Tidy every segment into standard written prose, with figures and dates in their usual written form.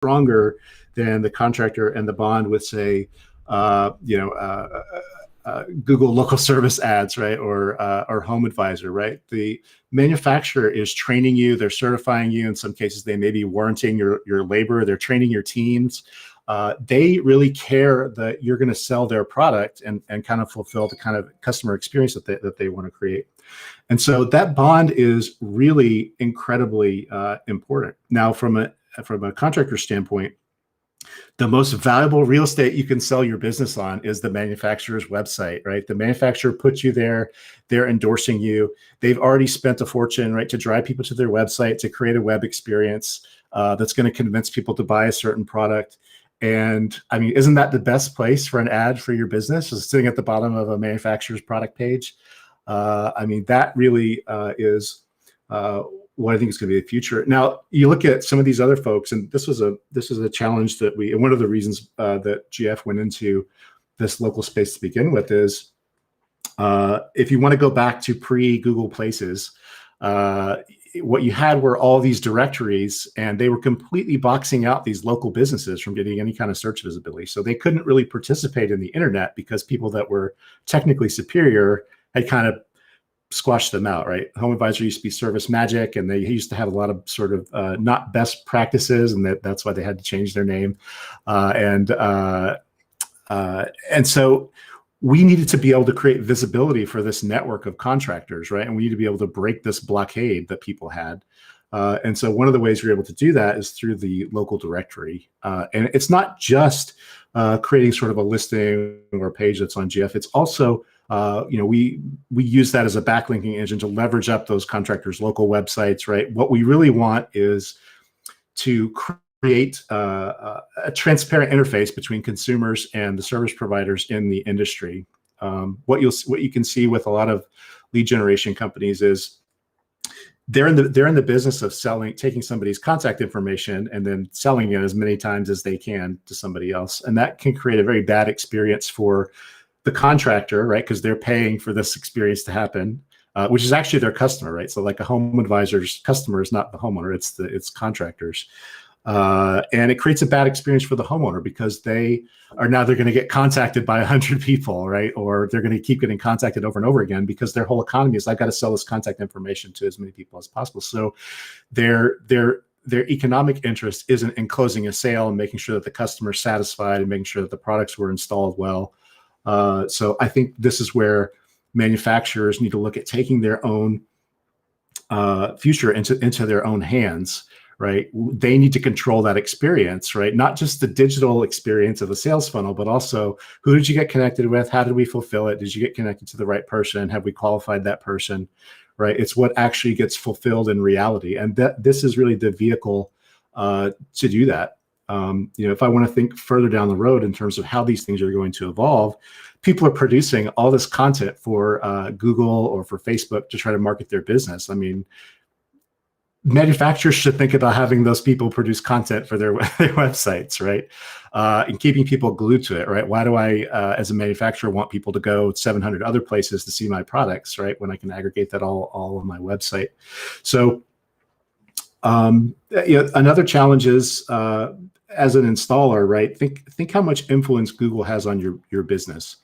stronger than the contractor and the bond with, say, Google local service ads, right, or Home Advisor, right? The manufacturer is training you, they're certifying you. In some cases, they may be warranting your labor, they're training your teams. They really care that you're going to sell their product and kind of fulfill the kind of customer experience that they want to create. And so that bond is really incredibly important. Now, from a contractor standpoint, the most valuable real estate you can sell your business on is the manufacturer's website, right? The manufacturer puts you there, they're endorsing you. They've already spent a fortune, right, to drive people to their website, to create a web experience that's going to convince people to buy a certain product. And I mean, isn't that the best place for an ad for your business, is sitting at the bottom of a manufacturer's product page? I mean, that really is what I think is going to be the future. Now, you look at some of these other folks, and this is a challenge that and one of the reasons that GF went into this local space to begin with is if you want to go back to pre-Google Places, what you had were all these directories, and they were completely boxing out these local businesses from getting any kind of search visibility. So they couldn't really participate in the internet because people that were technically superior had kind of squashed them out, right? Home Advisor used to be Service Magic, and they used to have a lot of sort of not best practices, and that's why they had to change their name. And so we needed to be able to create visibility for this network of contractors, right? And we need to be able to break this blockade that people had. And so one of the ways we're able to do that is through the local directory. And it's not just creating sort of a listing or a page that's on GF. It's also we use that as a backlinking engine to leverage up those contractors' local websites, right? What we really want is to create a transparent interface between consumers and the service providers in the industry. What you can see with a lot of lead generation companies is they're in the business of taking somebody's contact information and then selling it as many times as they can to somebody else, and that can create a very bad experience for the contractor, right? Because they're paying for this experience to happen, which is actually their customer, right? So like a Home Advisor's customer is not the homeowner, it's contractors. And it creates a bad experience for the homeowner because they're going to get contacted by 100 people, right? Or they're going to keep getting contacted over and over again because their whole economy is, I've got to sell this contact information to as many people as possible. So their economic interest isn't in closing a sale and making sure that the customer's satisfied and making sure that the products were installed well. So I think this is where manufacturers need to look at taking their own future into their own hands, right? They need to control that experience, right? Not just the digital experience of a sales funnel, but also who did you get connected with? How did we fulfill it? Did you get connected to the right person? Have we qualified that person, right? It's what actually gets fulfilled in reality. And this is really the vehicle to do that. If I want to think further down the road in terms of how these things are going to evolve, people are producing all this content for Google or for Facebook to try to market their business. I mean, manufacturers should think about having those people produce content for their websites, right? And keeping people glued to it, right? Why do I, as a manufacturer, want people to go 700 other places to see my products, right? When I can aggregate that all on my website. So another challenge is, as an installer, right? Think how much influence Google has on your business.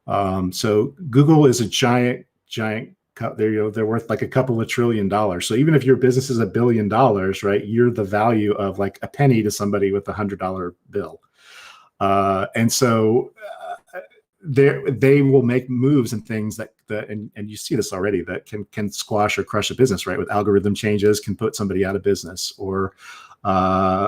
So Google is a giant. They're worth like a couple of $1 trillion. So even if your business is $1 billion, right, you're the value of like a penny to somebody with $100 bill. And so they will make moves and things that and you see this already, that can squash or crush a business, right? With algorithm changes, can put somebody out of business. Or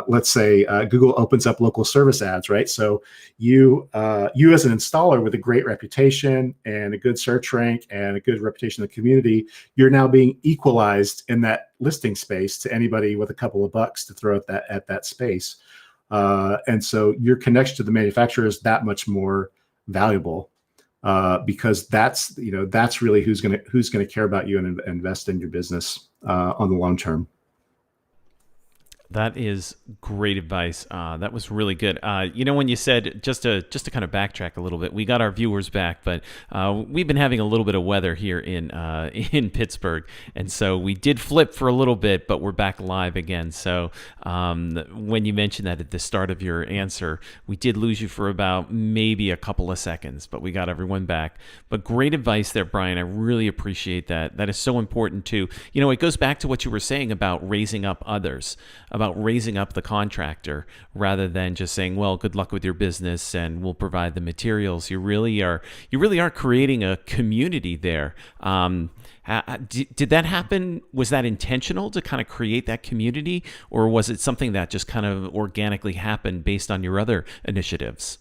let's say Google opens up local service ads, right? So you as an installer with a great reputation and a good search rank and a good reputation in the community, you're now being equalized in that listing space to anybody with a couple of bucks to throw at that space. And so your connection to the manufacturer is that much more valuable because that's really who's gonna care about you and invest in your business on the long term. That is great advice. That was really good. When you said just to kind of backtrack a little bit, we got our viewers back, but we've been having a little bit of weather here in in Pittsburgh, and so we did flip for a little bit, but we're back live again. So when you mentioned that at the start of your answer, we did lose you for about maybe a couple of seconds, but we got everyone back. But great advice there, Brian. I really appreciate that. That is so important too. It goes back to what you were saying about raising up others, about raising up the contractor rather than just saying, well, good luck with your business and we'll provide the materials. You really are creating a community there. Did that happen? Was that intentional to kind of create that community, or was it something that just kind of organically happened based on your other initiatives?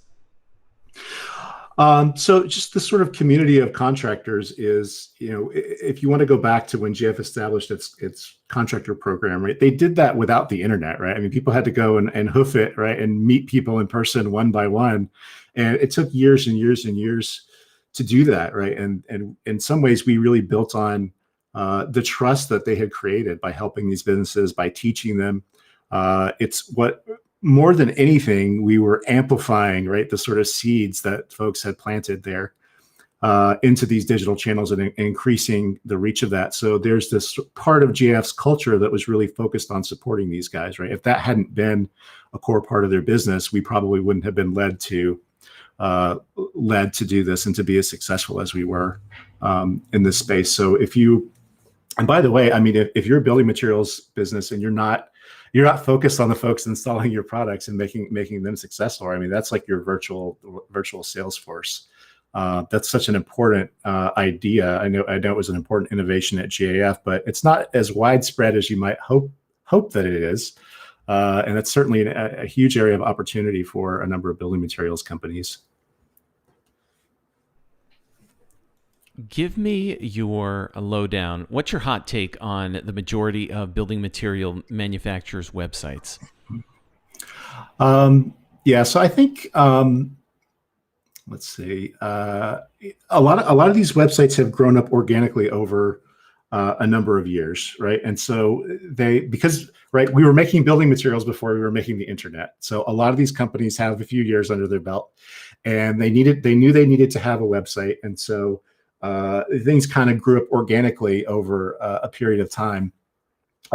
So just the sort of community of contractors is, if you want to go back to when GF established its contractor program, right? They did that without the internet, right? I mean, people had to go and hoof it, right? And meet people in person one by one. And it took years and years and years to do that, right? And in some ways, we really built on the trust that they had created by helping these businesses, by teaching them. It's what more than anything, we were amplifying, right, the sort of seeds that folks had planted there into these digital channels and increasing the reach of that. So there's this part of GF's culture that was really focused on supporting these guys, right? If that hadn't been a core part of their business, we probably wouldn't have been led to do this and to be as successful as we were in this space. So and by the way, I mean, if you're a building materials business and you're not focused on the folks installing your products and making them successful, I mean, that's like your virtual sales force. That's such an important idea. I know it was an important innovation at GAF, but it's not as widespread as you might hope that it is. And it's certainly a huge area of opportunity for a number of building materials companies. Give me your lowdown. What's your hot take on the majority of building material manufacturers' websites? Yeah, so I think let's see. A lot of these websites have grown up organically over a number of years, right? And so right, we were making building materials before we were making the internet. So a lot of these companies have a few years under their belt, and they knew they needed to have a website, and so things kind of grew up organically over a period of time,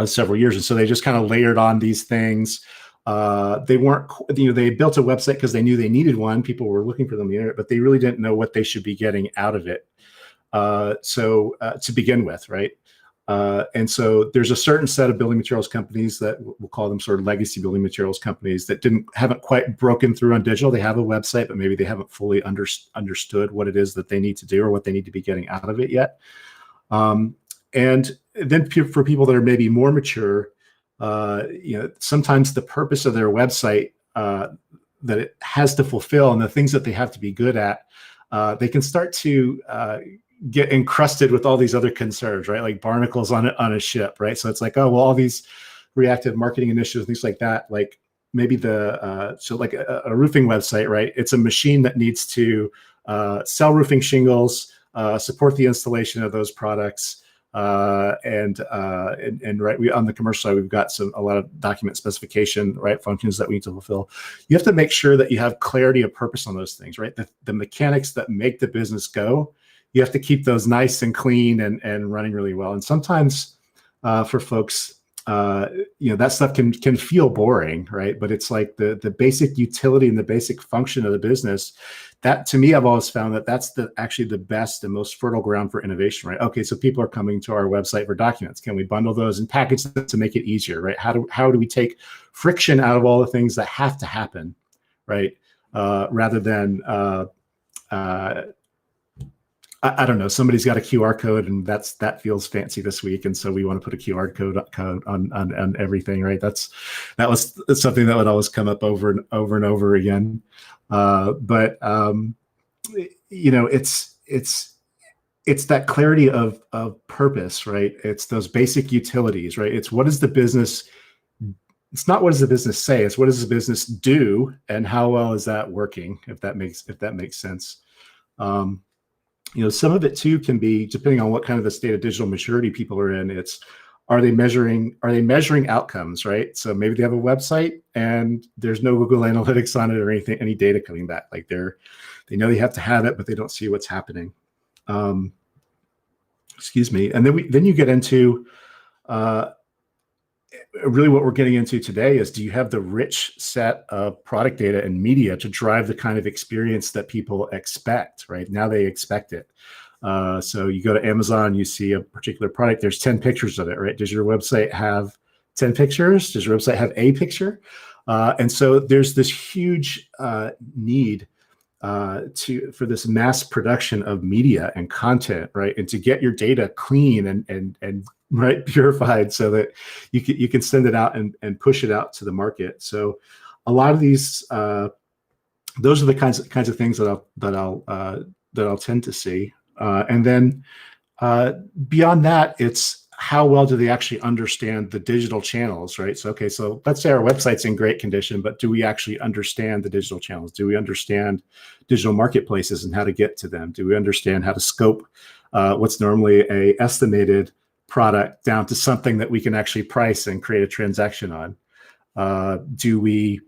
several years. And so they just kind of layered on these things. They weren't, they built a website because they knew they needed one. People were looking for them on the internet, but they really didn't know what they should be getting out of it. So to begin with, right? And so there's a certain set of building materials companies that we'll call them sort of legacy building materials companies that haven't quite broken through on digital. They have a website, but maybe they haven't fully understood what it is that they need to do or what they need to be getting out of it yet. And then for people that are maybe more mature, sometimes the purpose of their website that it has to fulfill and the things that they have to be good at, they can start to get encrusted with all these other concerns, right? Like barnacles on a ship, right? So it's like, oh, well, all these reactive marketing initiatives, things like that, like maybe like a roofing website, right? It's a machine that needs to sell roofing shingles, support the installation of those products, and right, on the commercial side, we've got a lot of document specification, right, functions that we need to fulfill. You have to make sure that you have clarity of purpose on those things, right? The mechanics that make the business go, you have to keep those nice and clean and running really well. And sometimes for folks, that stuff can feel boring, right? But it's like the basic utility and the basic function of the business. That, to me, I've always found that's actually the best and most fertile ground for innovation, right? Okay, so people are coming to our website for documents. Can we bundle those and package them to make it easier, right? How do we take friction out of all the things that have to happen, right? Rather than I don't know, somebody's got a QR code and that feels fancy this week, and so we want to put a QR code on everything, right? That's something that would always come up over and over again. But it's that clarity of purpose, right? It's those basic utilities, right? It's what is the business. It's not what does the business say. It's what does the business do, and how well is that working? If that makes sense. Some of it too can be, depending on what kind of the state of digital maturity people are in, it's are they measuring outcomes, right? So maybe they have a website and there's no Google Analytics on it or anything, any data coming back. Like they know they have to have it, but they don't see what's happening. Excuse me. And then you get into really what we're getting into today is, do you have the rich set of product data and media to drive the kind of experience that people expect, right? Now they expect it. So you go to Amazon, you see a particular product, there's 10 pictures of it, right? Does your website have 10 pictures? Does your website have a picture? And so there's this huge need for this mass production of media and content, right? And to get your data clean and right, purified, so that you can send it out and push it out to the market. So a lot of these, those are the kinds of things that I'll tend to see. And then beyond that, it's how well do they actually understand the digital channels, right? So, okay, so let's say our website's in great condition, but do we actually understand the digital channels? Do we understand digital marketplaces and how to get to them? Do we understand how to scope what's normally a estimated product down to something that we can actually price and create a transaction on? Do we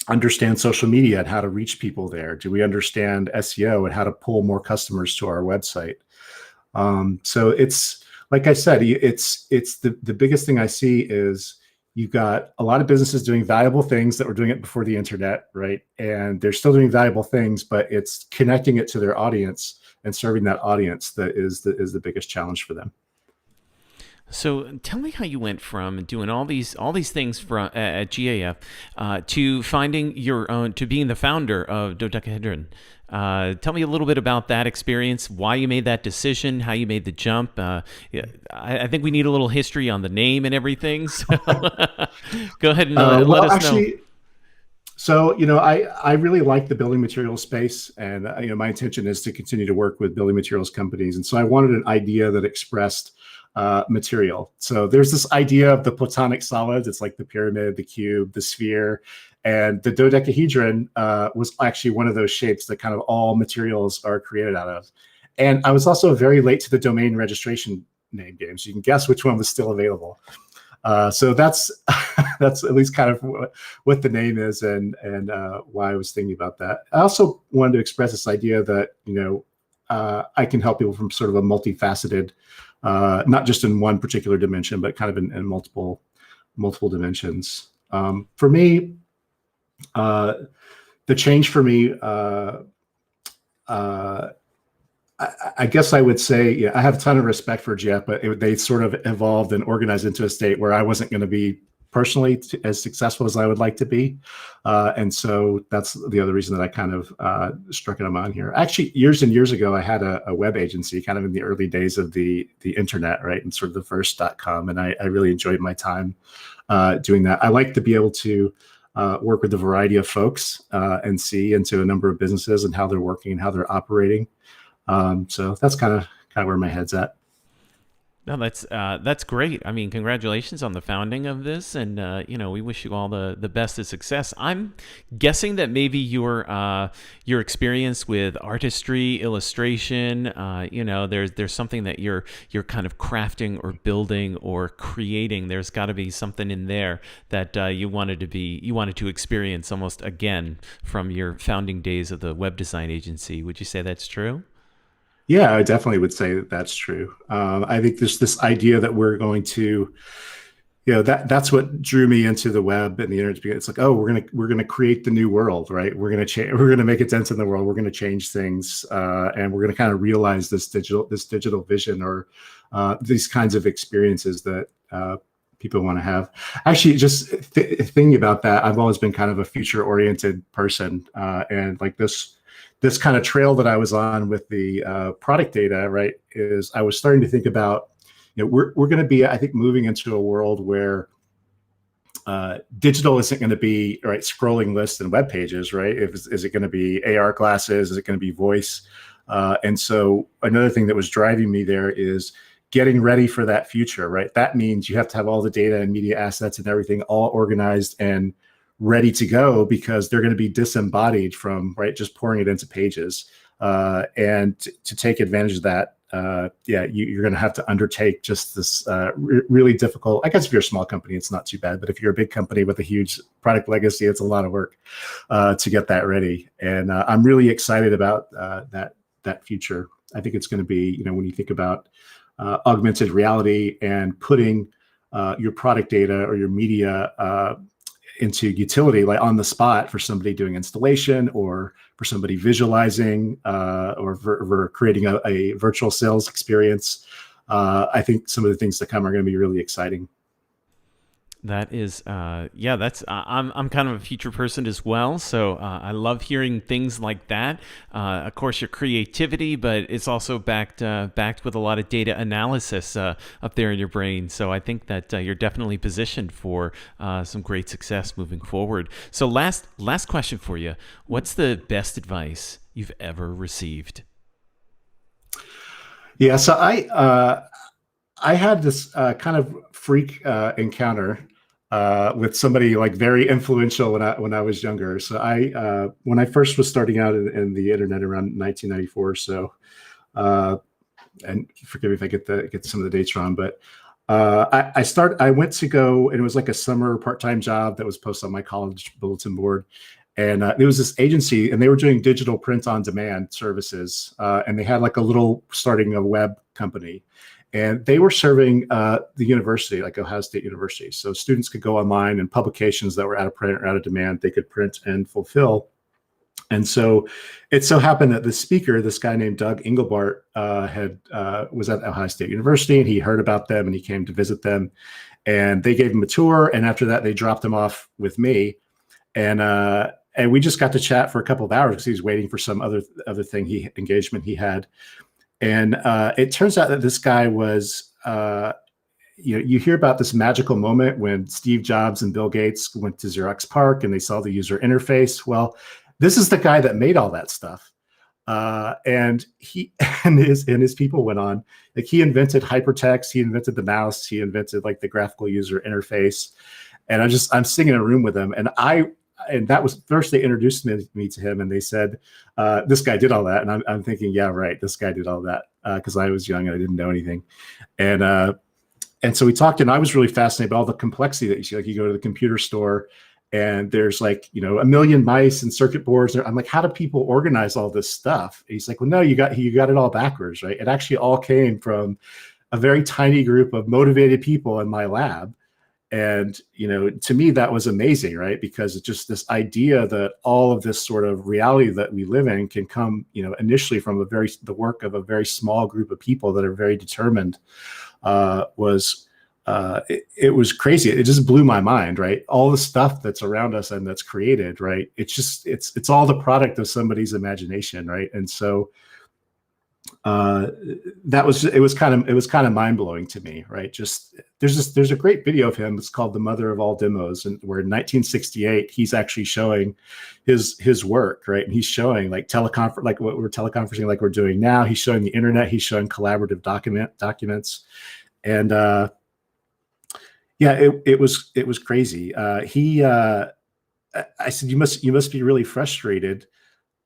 understand social media and how to reach people there? Do we understand SEO and how to pull more customers to our website? So it's, like I said, it's the biggest thing I see is you've got a lot of businesses doing valuable things that were doing it before the internet, right? And they're still doing valuable things, but it's connecting it to their audience and serving that audience that is the biggest challenge for them. So tell me how you went from doing all these things from at GAF to finding your own, to being the founder of Dodecahedron. Tell me a little bit about that experience, why you made that decision, how you made the jump. Yeah, I think we need a little history on the name and everything. So go ahead and let us know. So, I really like the building materials space, and, my intention is to continue to work with building materials companies. And so I wanted an idea that expressed material. So there's this idea of the platonic solids. It's like the pyramid, the cube, the sphere, and the dodecahedron was actually one of those shapes that kind of all materials are created out of. And I was also very late to the domain registration name game, so you can guess which one was still available. So that's that's at least kind of what the name is and why I was thinking about that. I also wanted to express this idea that I can help people from sort of a multifaceted, not just in one particular dimension, but kind of in multiple dimensions. For me, the change for me, I guess I would say, I have a ton of respect for Jeff, but they sort of evolved and organized into a state where I wasn't going to be personally as successful as I would like to be. And so that's the other reason that I kind of struck it on here. Actually, years and years ago, I had a web agency kind of in the early days of the internet, right? And sort of the first .com. And I really enjoyed my time doing that. I like to be able to work with a variety of folks and see into a number of businesses and how they're working and how they're operating. So that's kind of where my head's at. No, that's great. I mean, congratulations on the founding of this, and we wish you all the best of success. I'm guessing that maybe your experience with artistry, illustration, there's something that you're kind of crafting or building or creating. There's got to be something in there that you wanted to experience almost again from your founding days of the web design agency. Would you say that's true? Yeah, I definitely would say that that's true. I think there's this idea that we're going to, that's what drew me into the web and the internet. It's like, oh, we're gonna create the new world, right? We're gonna make a dent in the world. We're gonna change things, and we're gonna kind of realize this digital vision or these kinds of experiences that people want to have. Actually, just thinking about that, I've always been kind of a future-oriented person, and like this kind of trail that I was on with the product data, right, is I was starting to think about, we're going to be, I think, moving into a world where digital isn't going to be, right, scrolling lists and web pages, right? Is it going to be AR glasses? Is it going to be voice? And so another thing that was driving me there is getting ready for that future, right? That means you have to have all the data and media assets and everything all organized and ready to go, because they're going to be disembodied from, right, just pouring it into pages. And to take advantage of that, yeah, you're going to have to undertake just this really difficult. I guess if you're a small company, it's not too bad, but if you're a big company with a huge product legacy, it's a lot of work to get that ready. And I'm really excited about that future. I think it's going to be, when you think about augmented reality and putting your product data or your media into utility, like on the spot for somebody doing installation or for somebody visualizing or for creating a virtual sales experience. I think some of the things to come are going to be really exciting. That is, yeah, that's, I'm kind of a future person as well. So I love hearing things like that. Of course, your creativity, but it's also backed with a lot of data analysis up there in your brain. So I think that you're definitely positioned for some great success moving forward. So last question for you. What's the best advice you've ever received? Yeah, so I had this kind of freak encounter with somebody like very influential when I was younger. So when I first was starting out in the internet around 1994 or so, and forgive me if I get some of the dates wrong, but I went to go, and it was like a summer part-time job that was posted on my college bulletin board. And there was this agency, and they were doing digital print on demand services. And they had like starting a web company. And they were serving the university, like Ohio State University. So students could go online, and publications that were out of print or out of demand, they could print and fulfill. And so it so happened that the speaker, this guy named Doug Engelbart, was at Ohio State University, and he heard about them, and he came to visit them. And they gave him a tour. And after that, they dropped him off with me. And we just got to chat for a couple of hours because he was waiting for some other engagement he had. And it turns out that this guy was, you hear about this magical moment when Steve Jobs and Bill Gates went to Xerox PARC and they saw the user interface. Well, this is the guy that made all that stuff. And he and his people went on, like, he invented hypertext, he invented the mouse, he invented like the graphical user interface. And I'm sitting in a room with him, and that was first they introduced me to him, and they said, this guy did all that. And I'm thinking, yeah, right, this guy did all that, because I was young and I didn't know anything. And so we talked, and I was really fascinated by all the complexity that you see. Like, you go to the computer store and there's like, a million mice and circuit boards. I'm like, how do people organize all this stuff? And he's like, well, no, you got it all backwards, right? It actually all came from a very tiny group of motivated people in my lab. And, to me, that was amazing, right? Because it's just this idea that all of this sort of reality that we live in can come, initially from the work of a very small group of people that are very determined. It was crazy. It just blew my mind, right? All the stuff that's around us and that's created, right? It's all the product of somebody's imagination, right? And so it was kind of mind blowing to me, right? Just there's a great video of him. It's called "The Mother of All Demos," and where in 1968 he's actually showing his work, right? And he's showing like like what we're teleconferencing, like we're doing now. He's showing the internet. He's showing collaborative documents, and yeah, it was crazy. I said, you must be really frustrated,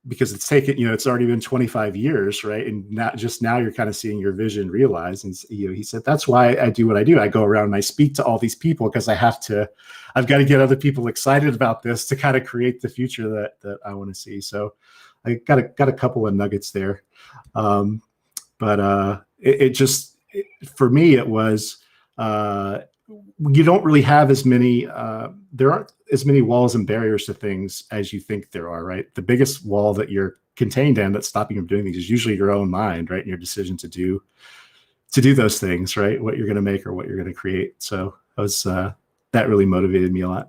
because it's already been 25 years, right? And now you're kind of seeing your vision realized. And he said, that's why I do what I do. I go around and I speak to all these people, because I've got to get other people excited about this to kind of create the future that I want to see. So I got a couple of nuggets there. But for me, it was, you don't really have as many, there aren't as many walls and barriers to things as you think there are, right? The biggest wall that you're contained in that's stopping you from doing things is usually your own mind, right? And your decision to do those things, right? What you're going to make or what you're going to create. So that really motivated me a lot.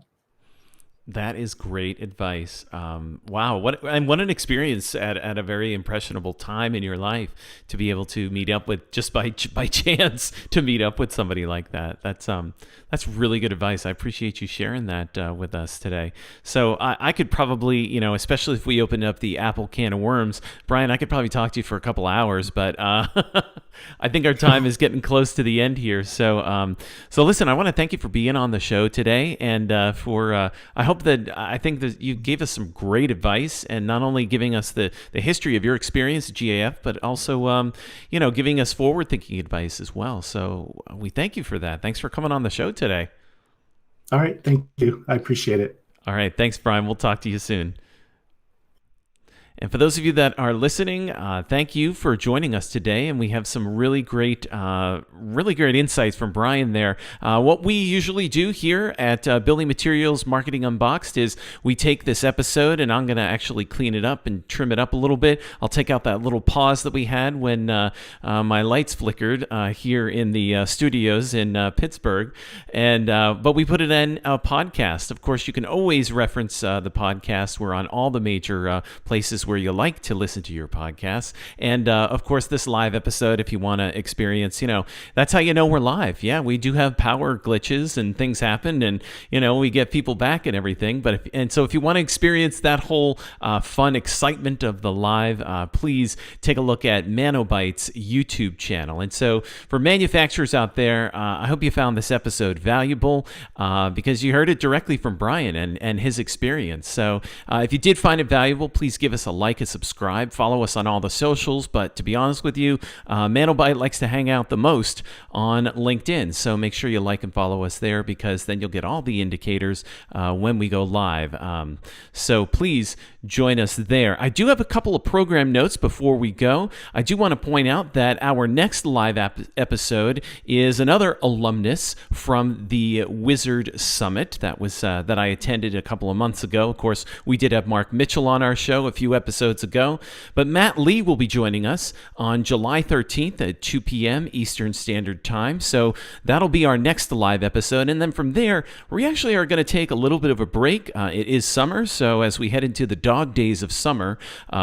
That is great advice. Wow, what an experience at a very impressionable time in your life to be able to meet up with, just by chance, to meet up with somebody like that. That's really good advice. I appreciate you sharing that with us today. So I could probably, especially if we open up the Apple can of worms, Brian, I could probably talk to you for a couple hours, but I think our time is getting close to the end here. So listen, I want to thank you for being on the show today, and I hope hope that I think that you gave us some great advice, and not only giving us the history of your experience at GAF, but also giving us forward thinking advice as well. So we thank you for that. Thanks for coming on the show today. All right. Thank you. I appreciate it. All right. Thanks, Brian. We'll talk to you soon. And for those of you that are listening, thank you for joining us today. And we have some really great insights from Brian there. What we usually do here at Building Materials Marketing Unboxed is we take this episode, and I'm going to actually clean it up and trim it up a little bit. I'll take out that little pause that we had when my lights flickered here in the studios in Pittsburgh. But we put it in a podcast. Of course, you can always reference the podcast. We're on all the major places where you like to listen to your podcasts. And of course, this live episode, if you want to experience, that's how you know we're live. Yeah, we do have power glitches and things happen, and we get people back and everything. So if you want to experience that whole fun excitement of the live, please take a look at Manobyte's YouTube channel. And so for manufacturers out there, I hope you found this episode valuable because you heard it directly from Brian and his experience. So if you did find it valuable, please give us a like and subscribe. Follow us on all the socials. But to be honest with you, Manobyte likes to hang out the most on LinkedIn. So make sure you like and follow us there, because then you'll get all the indicators when we go live. So please join us there. I do have a couple of program notes before we go. I do want to point out that our next live episode is another alumnus from the Wizard Summit that I attended a couple of months ago. Of course, we did have Mark Mitchell on our show a few episodes ago, but Matt Lee will be joining us on July 13th at 2 p.m. Eastern Standard Time. So that'll be our next live episode. And then from there, we actually are going to take a little bit of a break. It is summer, so as we head into the dog days of summer,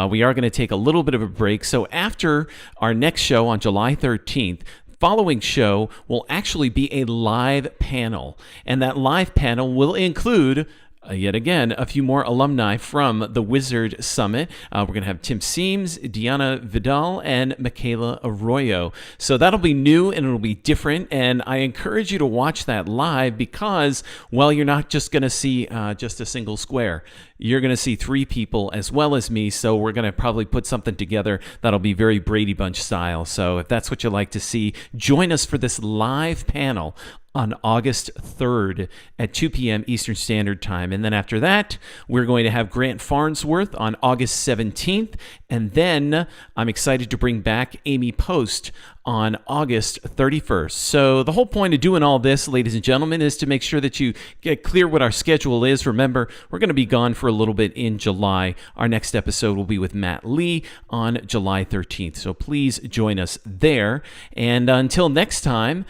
we are going to take a little bit of a break. So after our next show on July 13th, following show will actually be a live panel, and that live panel will include yet again, a few more alumni from the Wizard Summit. We're going to have Tim Seams, Deanna Vidal, and Michaela Arroyo. So that'll be new and it'll be different. And I encourage you to watch that live because, well, you're not just going to see just a single square. You're going to see three people as well as me. So we're going to probably put something together that'll be very Brady Bunch style. So if that's what you like to see, join us for this live panel on August 3rd at 2 p.m. Eastern Standard Time. And then after that, we're going to have Grant Farnsworth on August 17th. And then I'm excited to bring back Amy Post on August 31st. So the whole point of doing all this, ladies and gentlemen, is to make sure that you get clear what our schedule is. Remember, we're going to be gone for a little bit in July. Our next episode will be with Matt Lee on July 13th. So please join us there. And until next time,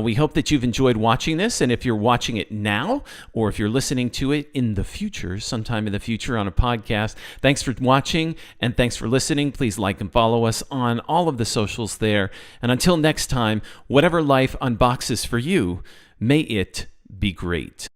we hope that you've enjoyed watching this. And if you're watching it now, or if you're listening to it in the future, sometime in the future on a podcast, thanks for watching and thanks for listening. Please like and follow us on all of the socials there. And until next time, whatever life unboxes for you, may it be great.